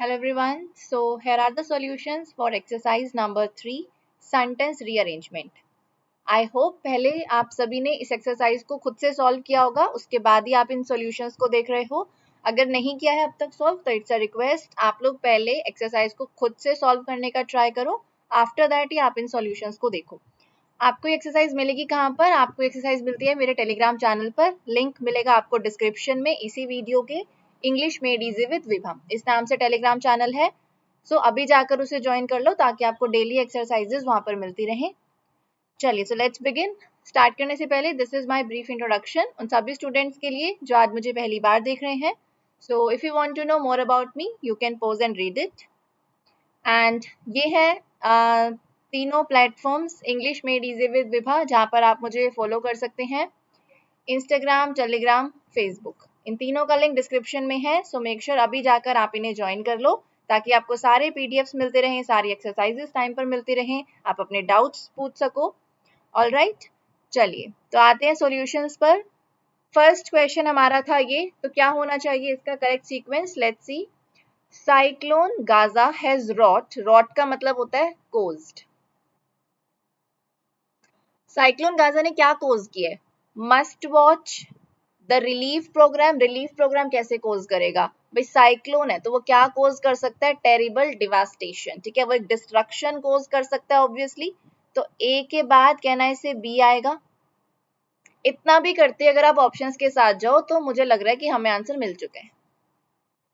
Hello everyone. So here are the solutions for exercise number 3, sentence rearrangement. I hope पहले आप सभी ने इस एक्सरसाइज को खुद से सॉल्व किया होगा, उसके बाद ही आप इन सॉल्यूशंस को देख रहे हो. अगर नहीं किया है अब तक सॉल्व तो इट्स अ रिक्वेस्ट, आप लोग पहले एक्सरसाइज को खुद से सॉल्व करने का ट्राई करो. आफ्टर दैट ही आप इन सॉल्यूशंस को देखो. आपको एक्सरसाइज मिलेगी कहाँ पर? आपको एक्सरसाइज मिलती है मेरे टेलीग्राम चैनल पर. लिंक मिलेगा आपको डिस्क्रिप्शन में इसी वीडियो के. इंग्लिश मेड इजी विद विभम इस नाम से टेलीग्राम चैनल है. सो अभी जाकर उसे ज्वाइन कर लो ताकि आपको डेली एक्सरसाइजेज वहां पर मिलती रहें. चलिए सो लेट्स बिगिन. स्टार्ट करने से पहले this is my brief introduction उन सभी स्टूडेंट्स के लिए जो आज मुझे पहली बार देख रहे हैं. So if you want to know more about me you can pause and read it. And ये है तीनों platforms English made easy with Vibha जहाँ पर आप मुझे फॉलो कर सकते हैं. इंस्टाग्राम, टेलीग्राम, फेसबुक, इन तीनों का लिंक डिस्क्रिप्शन में है. सो मेक श्योर अभी जाकर आप इन्हें ज्वाइन कर लो ताकि आपको सारे पीडीएफ्स मिलते रहें, सारी एक्सरसाइजेस टाइम पर मिलती रहें, आप अपने डाउट्स पूछ सको. ऑल राइट, चलिए तो आते हैं सॉल्यूशंस पर. फर्स्ट क्वेश्चन हमारा था ये, तो क्या होना चाहिए इसका correct sequence? Let's see. Cyclone Gaja has wrought का मतलब होता है कोज्ड. साइक्लोन गाजा ने क्या कोज किया है? Must watch the relief programme कैसे कोज करेगा? भाई साइक्लोन है तो वो क्या कोज कर सकता है? Terrible devastation. ठीक है, वो एक डिस्ट्रक्शन कोज कर सकता है ऑब्वियसली. तो ए के बाद कहना है इसे बी आएगा. इतना भी करते अगर आप ऑप्शंस के साथ जाओ तो मुझे लग रहा है कि हमें आंसर मिल चुका है.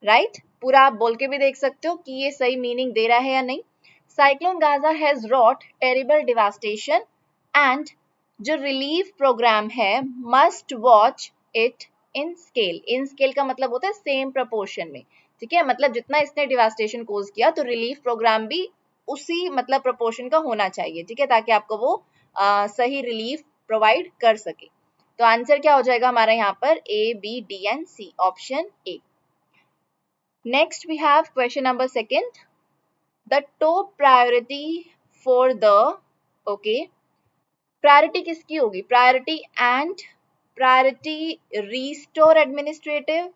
राइट, पूरा आप बोल के भी देख सकते हो कि ये सही मीनिंग दे रहा है या नहीं. Cyclone Gaja has wrought terrible devastation and जो रिलीफ प्रोग्राम है must watch it in scale. In scale का मतलब होता है सेम प्रपोर्शन में. ठीक है, मतलब जितना इसने डिवास्टेशन कोज किया तो रिलीफ प्रोग्राम भी उसी मतलब प्रपोर्शन का होना चाहिए. ठीक है, ताकि आपको वो सही रिलीफ प्रोवाइड कर सके. तो आंसर क्या हो जाएगा हमारा यहाँ पर? A, B, D and C. Option A. Next we have question number 2. The top priority for the priority किसकी होगी? Priority and priority restore administrative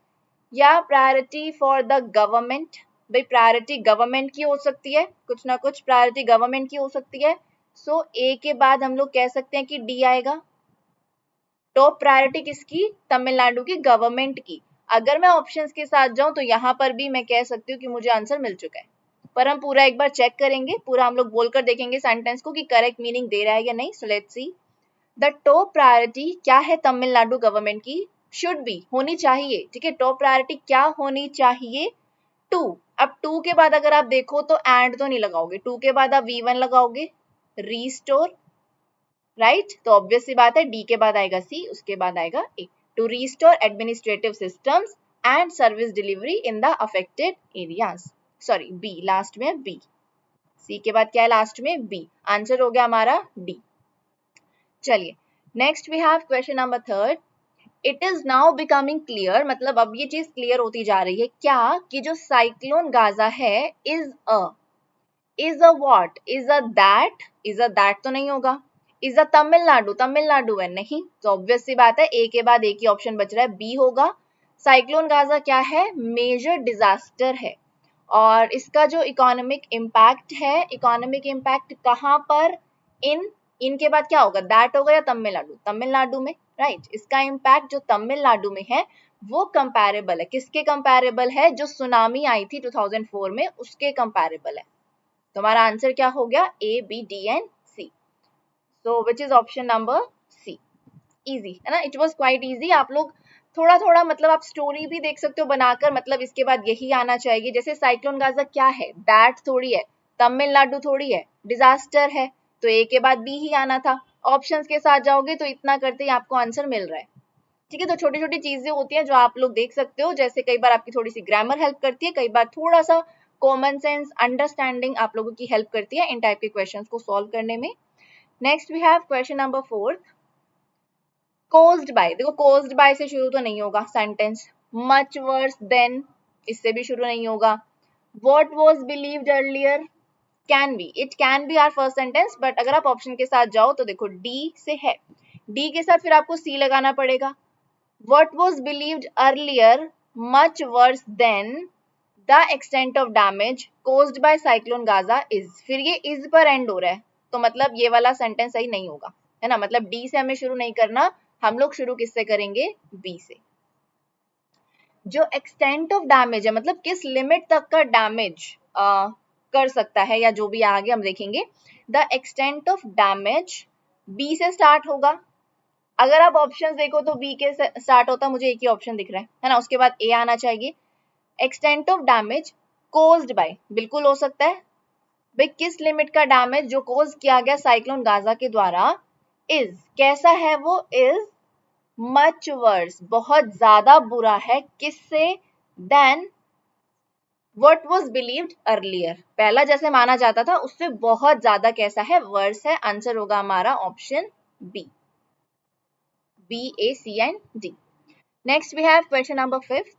या प्रायोरिटी फॉर द गवर्नमेंट? भाई प्रायोरिटी गवर्नमेंट की हो सकती है, कुछ ना कुछ प्रायोरिटी गवर्नमेंट की हो सकती है. सो ए के बाद हम लोग कह सकते हैं कि डी आएगा. टॉप प्रायोरिटी किसकी? तमिलनाडु की गवर्नमेंट की. अगर मैं ऑप्शंस के साथ जाऊं तो यहाँ पर भी मैं कह सकती हूँ कि मुझे आंसर मिल चुका है. पर हम पूरा एक बार चेक करेंगे, पूरा हम लोग बोलकर देखेंगे सेंटेंस को कि करेक्ट मीनिंग दे रहा है या नहीं. So let's see. The top priority क्या है तमिलनाडु गवर्नमेंट की? शुड बी, होनी चाहिए. ठीक है, टॉप प्रायोरिटी क्या होनी चाहिए? 2. अब 2 के बाद अगर आप देखो तो एंड तो नहीं लगाओगे. 2 के बाद आप V1 लगाओगे, रीस्टोर. राइट, तो ऑब्वियस सी बात है डी के बाद आएगा सी, उसके बाद आएगा A. To restore administrative systems and service delivery in the affected areas. Sorry, B last में, बी. सी के बाद क्या है लास्ट में? बी. आंसर हो गया हमारा डी. चलिए next we have question number 3. It is now becoming clear, मतलब अब ये चीज क्लियर होती जा रही है क्या कि जो साइक्लोन गाजा है is a what? Is a that तो नहीं होगा. इज अ तमिलनाडु है नहीं. तो ऑब्वियस सी बात है ए के बाद एक ही ऑप्शन बच रहा है, बी होगा. साइक्लोन गाजा क्या है? मेजर डिजास्टर है. और इसका जो इकोनॉमिक इम्पैक्ट है, इकोनॉमिक इम्पैक्ट कहाँ पर? इन के बाद क्या होगा? दैट होगा या तमिलनाडु में. राइट, इसका इम्पैक्ट जो तमिलनाडु में है वो कंपैरेबल है. किसके कंपैरेबल है? जो सुनामी आई थी 2004 में उसके कंपैरेबल है. तो हमारा आंसर क्या हो गया? A, B, D and C. So which is option number C. Easy है ना, इट वॉज क्वाइट इजी. आप लोग थोड़ा थोड़ा मतलब आप स्टोरी भी देख सकते हो बनाकर, मतलब इसके बाद यही आना चाहिए. जैसे साइक्लोन गाजा क्या है? दैट थोड़ी है, तमिलनाडु थोड़ी है, डिजास्टर है, तो ए के बाद बी ही आना था. ऑप्शंस के साथ जाओगे तो इतना करते ही आपको आंसर मिल रहा है. ठीक है, तो छोटी छोटी चीजें होती हैं जो आप लोग देख सकते हो. जैसे कई बार आपकी थोड़ी सी ग्रामर हेल्प करती है, कई बार थोड़ा सा कॉमन सेंस अंडरस्टैंडिंग आप लोगों की हेल्प करती है इन टाइप के क्वेश्चंस को सॉल्व करने में. Next we have question number 4. Caused by. देखो कोज्ड बाय से शुरू तो नहीं होगा सेंटेंस. मच वर्स देन, इससे भी शुरू नहीं होगा. What was believed earlier, can be, it can be our first sentence. But अगर आप ऑप्शन के साथ जाओ तो देखो डी से है, डी के साथ फिर आपको सी लगाना पड़ेगा. What was believed earlier much worse than the extent of damage caused by cyclone Gaza is, फिर ये इज पर एंड हो रहा है, तो मतलब ये वाला सेंटेंस सही नहीं होगा, है ना, मतलब डी से हमें शुरू नहीं करना, हम लोग शुरू किससे करेंगे, बी से। जो एक्सटेंट ऑफ डैमेज है मतलब किस लिमिट तक का डैमेज कर सकता है, या जो भी आगे हम देखेंगे, the extent of damage B से स्टार्ट होगा। अगर आप ऑप्शंस देखो तो बी के स्टार्ट होता, मुझे एक ही ऑप्शन दिख रहा है ना, उसके बाद ए आना चाहिए। Extent of damage caused by, बिल्कुल हो सकता है भाई, किस लिमिट का डैमेज जो कोज किया गया साइक्लोन गाजा के द्वारा, इज कैसा है वो, इज मच वर्स, बहुत ज्यादा बुरा है, किससे, than what was believed earlier, पहला जैसे माना जाता था उससे बहुत ज्यादा कैसा है, वर्स है। आंसर होगा हमारा option B, B A C and D. Next we have question number 5,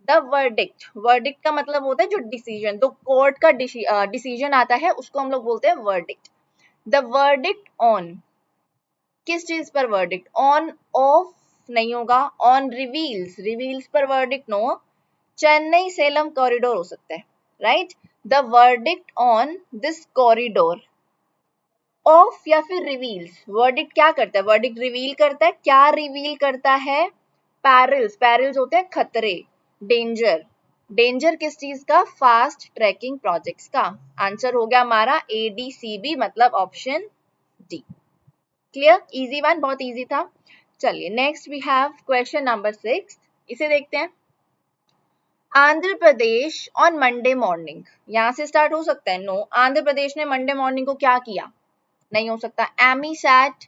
the verdict, verdict का मतलब होता है जो डिसीजन, तो कोर्ट का डिसीजन आता है उसको हम लोग बोलते हैं वर्डिक्ट। द वर्डिक्ट ऑन, किस चीज पर वर्डिक्ट, ऑन ऑफ नहीं होगा, ऑन रिवील्स, रिवील्स पर verdict no, Chennai Salem corridor हो सकता है, right. The verdict on this corridor off या फिर रिवील्स, वर्डिक्ट क्या करता है, वर्डिक्ट रिवील करता है, क्या रिवील करता है, पैरल्स, पैरल्स होते हैं खतरे, डेंजर, डेंजर किस चीज का, फास्ट ट्रैकिंग प्रोजेक्ट्स का। आंसर हो गया हमारा ए डी सी बी, मतलब option D. Clear, easy one, बहुत इजी था। चलिए next we have question number 6, इसे देखते हैं। Andhra Pradesh on Monday morning, यहां से स्टार्ट हो सकता है, नो, आंध्र प्रदेश ने मंडे मॉर्निंग को क्या किया, नहीं हो सकता। एमी सैट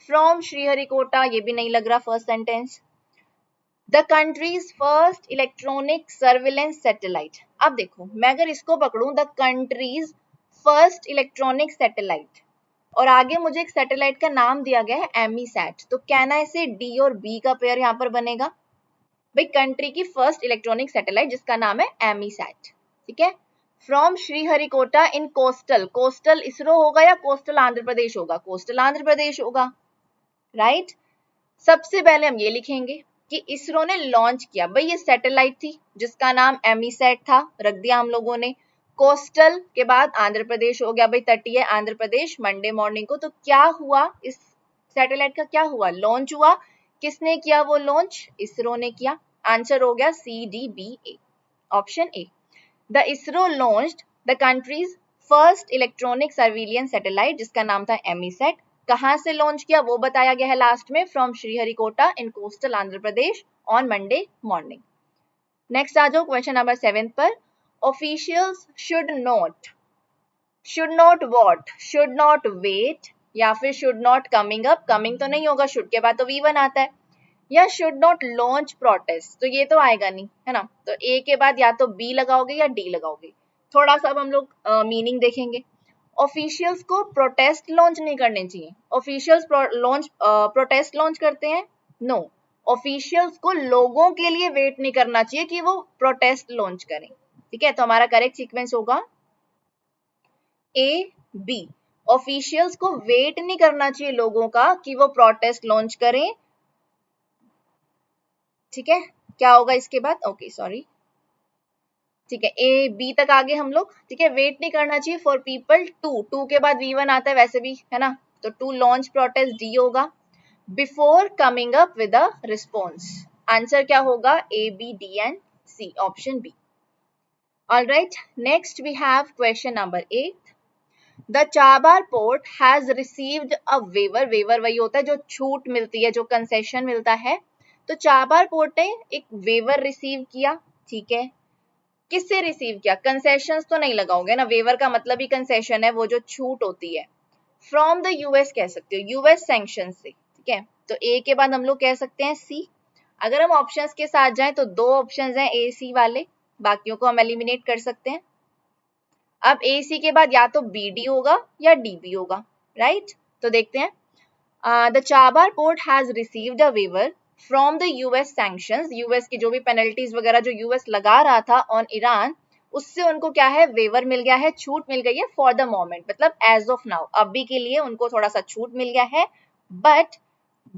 फ्रॉम श्रीहरिकोटा, ये भी नहीं लग रहा first sentence. The country's first electronic surveillance satellite, अब देखो मैं अगर इसको पकड़ूं, the country's first electronic satellite, और आगे मुझे एक सैटेलाइट का नाम दिया गया है एमीसैट, तो कहना ऐसे डी और बी का पेयर यहाँ पर बनेगा भाई, कंट्री की फर्स्ट इलेक्ट्रॉनिक सैटेलाइट जिसका नाम है एमीसैट, ठीक है। From Sriharikota in coastal, coastal ISRO होगा या कोस्टल आंध्र प्रदेश होगा, कोस्टल आंध्र प्रदेश होगा, राइट। सबसे पहले हम ये लिखेंगे कि इसरो ने लॉन्च किया, भाई ये सैटेलाइट थी जिसका नाम एमीसैट था, रख दिया हम लोगों ने। कोस्टल के बाद आंध्र प्रदेश हो गया, भाई तटीय आंध्र प्रदेश, मंडे मॉर्निंग को, तो क्या हुआ, इस सैटेलाइट का क्या हुआ, लॉन्च हुआ। किसने किया वो लॉन्च, इसरो ने किया। आंसर हो गया C D B A, option A. The ISRO launched the country's first electronic surveillance satellite जिसका नाम था एमीसैट, कहां से लॉन्च किया वो बताया गया है लास्ट में, from Sriharikota in coastal Andhra Pradesh on Monday morning. Next आ जाओ क्वेश्चन नंबर 7 पर। Officials should not what, should not wait, या फिर should not coming up, coming तो नहीं होगा, शुड के बाद तो V1 आता है, या शुड नॉट लॉन्च प्रोटेस्ट, तो ये तो आएगा नहीं, है ना, तो ए के बाद या तो बी लगाओगे या डी लगाओगे। थोड़ा सा अब हम लोग मीनिंग देखेंगे। ऑफिशियल्स को प्रोटेस्ट लॉन्च नहीं करने चाहिए, ऑफिशियल्स प्रोटेस्ट लॉन्च करते हैं, नो, ऑफिशियल्स को लोगों के लिए वेट नहीं करना चाहिए कि वो प्रोटेस्ट लॉन्च करें, ठीक है। तो हमारा करेक्ट सीक्वेंस होगा ए बी, ऑफिशियल्स को वेट नहीं करना चाहिए लोगों का कि वो प्रोटेस्ट लॉन्च करें, ठीक है। क्या होगा इसके बाद, ओके सॉरी, ठीक है, ए बी तक आगे हम लोग, ठीक है, वेट नहीं करना चाहिए फॉर पीपल टू के बाद V1 आता है वैसे भी, है ना, तो टू लॉन्च प्रोटेस्ट डी होगा। Before coming up with a response, answer क्या होगा, A B D and C, option B. Alright, next we have question number 8, the Chabahar port has received a waiver, waiver वही होता है जो छूट मिलती है, जो कंसेशन मिलता है, तो चाबार पोर्ट ने एक वेवर रिसीव किया, ठीक है। किससे रिसीव किया, कंसेशंस तो नहीं लगाओगे ना, वेवर का मतलब ही कंसेशन है, वो जो छूट होती है। फ्रॉम द यूएस कह सकते हो, यूएस सैंक्शन से, ठीक है, तो ए के बाद हम लोग कह सकते हैं सी। अगर हम ऑप्शंस के साथ जाएं तो दो ऑप्शंस हैं ए सी वाले, बाकियों को हम एलिमिनेट कर सकते हैं। अब ए सी के बाद या तो बी डी होगा या डी बी होगा, राइट। तो देखते हैं, the Chabahar port has received a waiver from the US sanctions, US की जो भी पेनल्टीज वगैरह जो यूएस लगा रहा था ऑन ईरान, उससे उनको क्या है, वेवर मिल गया है, छूट मिल गई है फॉर द मोमेंट, मतलब एज ऑफ नाउ, अभी के लिए उनको थोड़ा सा छूट मिल गया है। But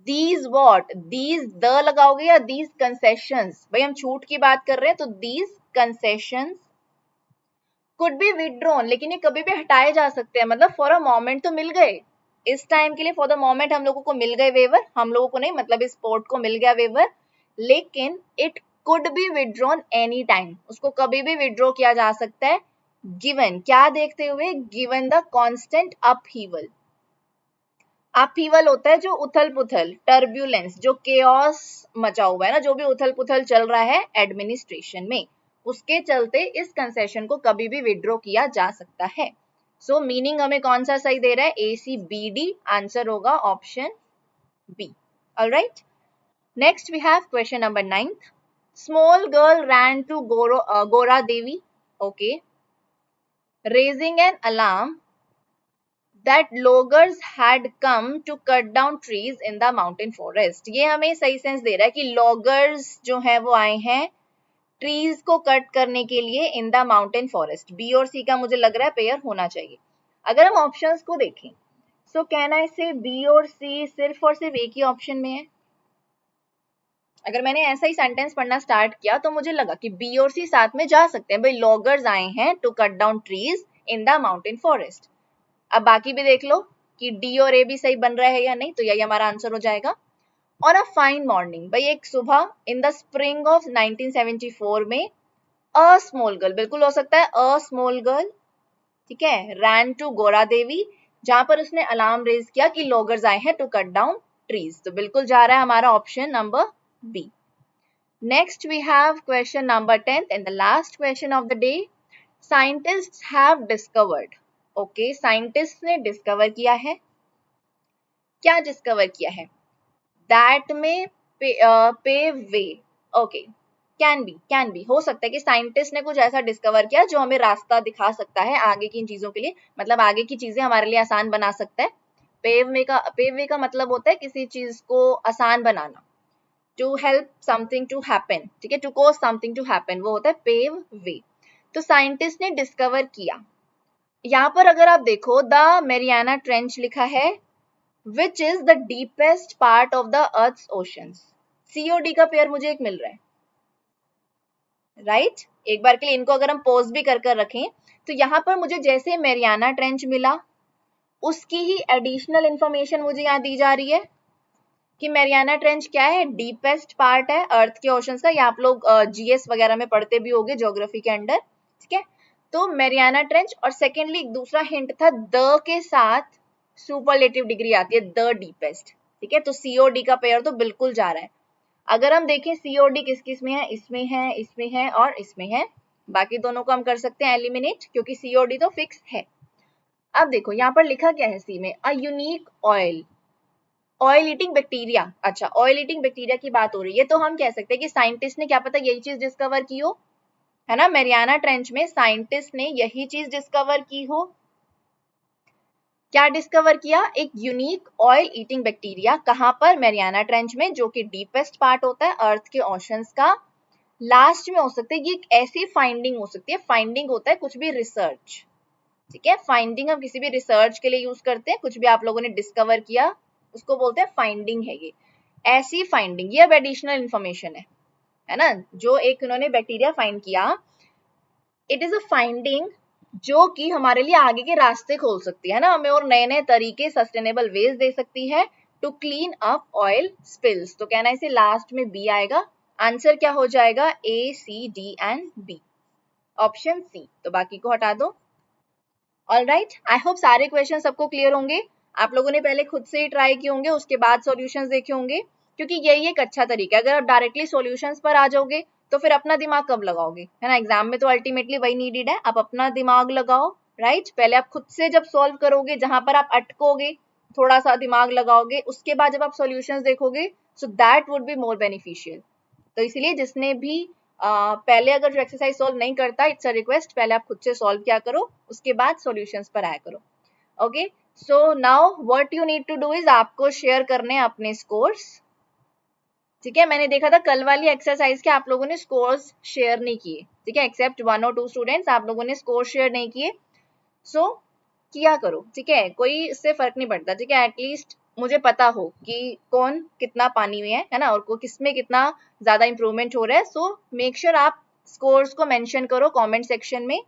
these what, these the लगाओगे या दीज कंसेशंस, भाई हम छूट की बात कर रहे हैं तो these concessions could be withdrawn, लेकिन ये कभी भी हटाए जा सकते हैं, मतलब फॉर अ मोमेंट तो मिल गए, इस टाइम के लिए फॉर द मोमेंट हम लोगों को मिल गए वेवर, हम लोगों को नहीं मतलब इस पोर्ट को मिल गया वेवर, लेकिन it could be withdrawn any time, उसको कभी भी विदड्रॉ किया जा सकता है, गिवन क्या देखते हुए, given the constant upheaval. Upheaval होता है जो उथल पुथल, टर्ब्यूलेंस, जो केओस मचा हुआ है ना, जो भी उथल पुथल चल रहा है एडमिनिस्ट्रेशन में, उसके चलते इस कंसेशन को कभी भी विड्रॉ किया जा सकता है। सो मीनिंग हमें कौन सा सही दे रहा है, A C B D, answer होगा option B. Alright, next we have question number 9th। Small girl ran to Gora Devi, okay, raising an alarm that loggers had come to cut down trees in the mountain forest। ये हमें सही sense they रहा है कि loggers जो है वो आए हैं ट्रीज को कट करने के लिए in the mountain forest. B और सी का मुझे लग रहा है पेयर होना चाहिए। अगर हम ऑप्शंस को देखें, सो कैन आई से बी और सी सिर्फ और सिर्फ एक ही ऑप्शन में है। अगर मैंने ऐसा ही सेंटेंस पढ़ना स्टार्ट किया तो मुझे लगा कि बी और सी साथ में जा सकते हैं, भाई लॉगर्स आए हैं to cut down trees in the mountain forest. अब बाकी भी देख लो कि डी और ए भी सही बन रहा है या नहीं, तो यही हमारा आंसर हो जाएगा। ऑन अ फाइन मॉर्निंग, भाई एक सुबह इन द स्प्रिंग ऑफ 1974 में, अ स्मॉल गर्ल बिल्कुल हो सकता है, अ स्मॉल गर्ल, ठीक है, रैन टू गोरा देवी, जहां पर उसने अलार्म रेज किया कि लॉगर्स आए हैं टू कट डाउन ट्रीज, तो बिल्कुल जा रहा है हमारा option number B. Next we have question number 10th and the last question of the day. Scientists have discovered, okay, scientist ने डिस्कवर किया है, क्या डिस्कवर किया है, that may pave way, okay, can be हो सकता है कि साइंटिस्ट ने कुछ ऐसा डिस्कवर किया जो हमें रास्ता दिखा सकता है आगे की इन चीजों के लिए, मतलब आगे की चीजें हमारे लिए आसान बना सकता है। पेव वे का मतलब होता है किसी चीज को आसान बनाना, to help something to happen, ठीक है, to cause something to happen, वो होता है पेव वे। तो साइंटिस्ट ने डिस्कवर किया, यहाँ पर अगर आप देखो द मैरियाना ट्रेंच लिखा है, which is the deepest part of the earth's oceans. COD का पेयर मुझे एक मिल रहा है, राइट एक बार के लिए इनको अगर हम पॉज भी कर रखें तो यहाँ पर मुझे जैसे मैरियाना ट्रेंच मिला उसकी ही एडिशनल इंफॉर्मेशन मुझे यहाँ दी जा रही है कि मैरियाना ट्रेंच क्या है, डीपेस्ट पार्ट है अर्थ के ओशंस का, या आप लोग जीएस वगैरह में पढ़ते भी होंगे ज्योग्राफी के अंडर, ठीक है। तो मैरियाना ट्रेंच, और सेकेंडली दूसरा हिंट था द के साथ सुपरलेटिव डिग्री आती है, द डीपेस्ट, ठीक है, तो सीओडी का पेयर तो बिल्कुल जा रहा है। अगर हम देखें सीओडी किस किस में है, इसमें है, इसमें है और इसमें है, बाकी दोनों को हम कर सकते हैं एलिमिनेट क्योंकि सीओडी तो फिक्स है। अब देखो यहाँ पर लिखा क्या है सी में, a unique oil, oil eating bacteria, अच्छा ऑयल ईटिंग बैक्टीरिया की बात हो रही है, तो हम कह सकते हैं कि साइंटिस्ट ने क्या पता यही चीज डिस्कवर की हो, है ना, मैरियाना ट्रेंच में साइंटिस्ट ने यही चीज डिस्कवर की हो। क्या डिस्कवर किया, एक यूनिक ऑयल ईटिंग बैक्टीरिया, कहां पर, मैरियाना ट्रेंच में, जो कि डीपेस्ट पार्ट होता है अर्थ के ओशंस का, लास्ट में हो सकता है, ये एक ऐसी फाइंडिंग हो सकती है, फाइंडिंग होता है कुछ भी रिसर्च, ठीक है, फाइंडिंग हम किसी भी रिसर्च के लिए यूज करते हैं, कुछ भी आप लोगों ने डिस्कवर किया उसको बोलते हैं फाइंडिंग है ये, ऐसी फाइंडिंग, ये अब एडिशनल इंफॉर्मेशन है ना, जो एक उन्होंने बैक्टीरिया फाइंड किया, इट इज अ फाइंडिंग जो कि हमारे लिए आगे के रास्ते खोल सकती है ना हमें, और नए नए तरीके सस्टेनेबल वेज दे सकती है to clean up oil spills. तो कहना इसे लास्ट में बी आएगा, आंसर क्या हो जाएगा, A C D and B, option C, तो बाकी को हटा दो। ऑलराइट, आई होप सारे क्वेश्चन सबको क्लियर होंगे, आप लोगों ने पहले खुद से ही ट्राई किए होंगे, उसके बाद सॉल्यूशंस देखे होंगे, क्योंकि यही एक अच्छा तरीका है, अगर आप डायरेक्टली सॉल्यूशंस पर आ जाओगे तो फिर अपना दिमाग कब लगाओगे, है ना, एग्जाम में तो अल्टीमेटली वही नीडेड है, आप अपना दिमाग लगाओ, राइट, पहले आप खुद से जब सॉल्व करोगे, जहां पर आप अटकोगे, थोड़ा सा दिमाग लगाओगे, उसके बाद जब आप सॉल्यूशंस देखोगे, so that would be more beneficial. तो इसलिए जिसने भी पहले अगर जो एक्सरसाइज सॉल्व नहीं करता, इट्स अ रिक्वेस्ट, पहले आप खुद से सॉल्व किया करो, उसके बाद सॉल्यूशंस पर आया करो। Okay, so now what you need to do is, आपको शेयर करने अपने स्कोर्स, ठीक है, मैंने देखा था कल वाली एक्सरसाइज के आप लोगों ने स्कोर्स शेयर नहीं किए, ठीक है, एक्सेप्ट 1 और 2 स्टूडेंट्स, आप लोगों ने स्कोर शेयर नहीं किए, सो किया करो, ठीक है, कोई इससे फर्क नहीं पड़ता, ठीक है, एटलीस्ट मुझे पता हो कि कौन कितना पानी में है ना, और को किसमें कितना ज्यादा इंप्रूवमेंट हो रहा है, सो मेक श्योर आप स्कोर्स को मेंशन करो कमेंट सेक्शन में,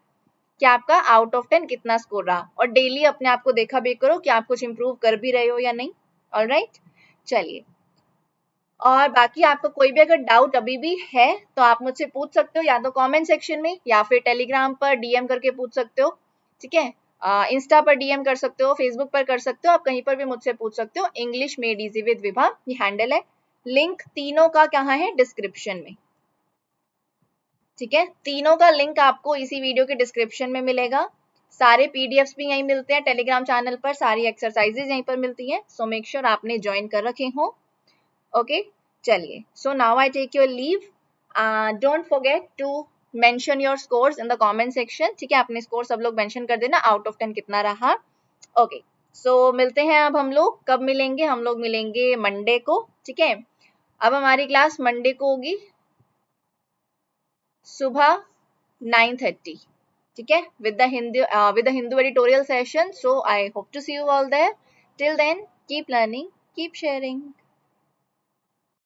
कि आपका आउट ऑफ 10 कितना स्कोर रहा, और डेली अपने आप को देखा भी करो कि आप कुछ इंप्रूव कर भी रहे हो या नहीं। ऑलराइट, चलिए। और बाकी आपको कोई भी अगर डाउट अभी भी है तो आप मुझसे पूछ सकते हो, या तो कमेंट सेक्शन में या फिर टेलीग्राम पर डीएम करके पूछ सकते हो, ठीक है। इंस्टा पर डीएम कर सकते हो, फेसबुक पर कर सकते हो, आप कहीं पर भी मुझसे पूछ सकते हो। English made easy with Vibha ये हैंडल है। लिंक तीनों का कहाँ है? डिस्क्रिप्शन में, ठीक है। तीनों का लिंक आपको इसी वीडियो के डिस्क्रिप्शन में मिलेगा। सारे पीडीएफ्स भी यहीं मिलते हैं टेलीग्राम चैनल पर, सारी एक्सरसाइजेज यहीं पर मिलती हैं। सो मेक श्योर आपने ज्वाइन कर रखे हो। ओके, चलिए। So now I take your leave. Don't forget to mention your scores in the comment section, ठीक है। अपने स्कोर सब लोग मेंशन कर देना, आउट ऑफ 10 कितना रहा। ओके, सो मिलते हैं अब हम लोग। कब मिलेंगे? हम लोग मिलेंगे मंडे को, ठीक है। अब हमारी क्लास मंडे को होगी सुबह 9:30, ठीक है, with the Hindu editorial session. So I hope to see you all there. Till then, keep learning, keep sharing.